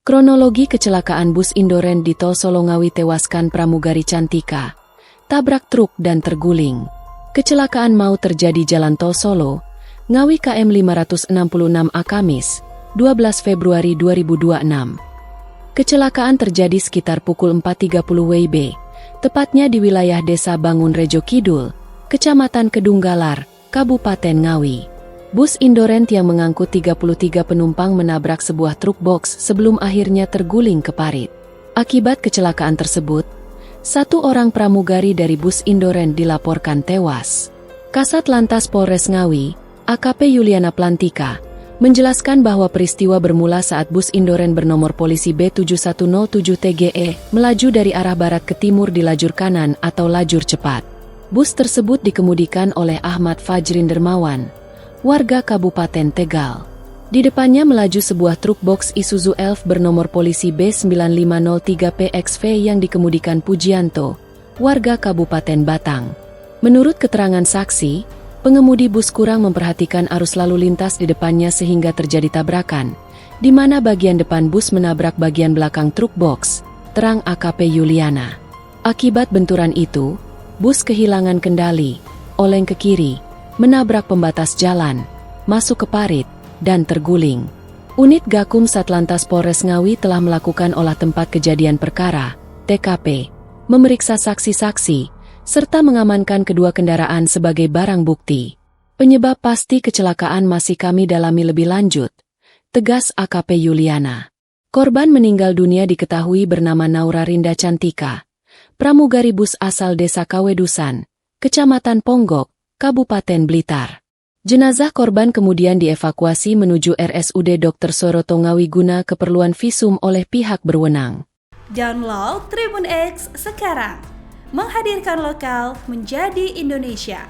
Kronologi kecelakaan bus Indoren di Tol Solo Ngawi tewaskan pramugari Cantika, tabrak truk dan terguling. Kecelakaan maut terjadi Jalan Tol Solo, Ngawi KM 566A Kamis, 12 Februari 2026. Kecelakaan terjadi sekitar pukul 4.30 WIB, tepatnya di wilayah Desa Bangun Rejo Kidul, Kecamatan Kedunggalar, Kabupaten Ngawi. Bus Indoren yang mengangkut 33 penumpang menabrak sebuah truk box sebelum akhirnya terguling ke parit. Akibat kecelakaan tersebut, satu orang pramugari dari bus Indoren dilaporkan tewas. Kasat Lantas Polres Ngawi, AKP Yuliana Plantika, menjelaskan bahwa peristiwa bermula saat bus Indoren bernomor polisi B7107TGE melaju dari arah barat ke timur di lajur kanan atau lajur cepat. Bus tersebut dikemudikan oleh Ahmad Fajrin Dermawan, warga Kabupaten Tegal. Di depannya melaju sebuah truk box Isuzu Elf bernomor polisi B9503PXV yang dikemudikan Pujianto, warga Kabupaten Batang. Menurut keterangan saksi, pengemudi bus kurang memperhatikan arus lalu lintas di depannya sehingga terjadi tabrakan, di mana bagian depan bus menabrak bagian belakang truk box, terang AKP Yuliana. Akibat benturan itu, bus kehilangan kendali, oleng ke kiri, menabrak pembatas jalan, masuk ke parit, dan terguling. Unit Gakum Satlantas Polres Ngawi telah melakukan olah tempat kejadian perkara, TKP, memeriksa saksi-saksi, serta mengamankan kedua kendaraan sebagai barang bukti. Penyebab pasti kecelakaan masih kami dalami lebih lanjut, tegas AKP Yuliana. Korban meninggal dunia diketahui bernama Naura Rinda Cantika, pramugari bus asal Desa Kawedusan, Kecamatan Ponggok, Kabupaten Blitar. Jenazah korban kemudian dievakuasi menuju RSUD Dr. Soroto Ngawi guna keperluan visum oleh pihak berwenang. Download Tribun X sekarang, menghadirkan lokal menjadi Indonesia.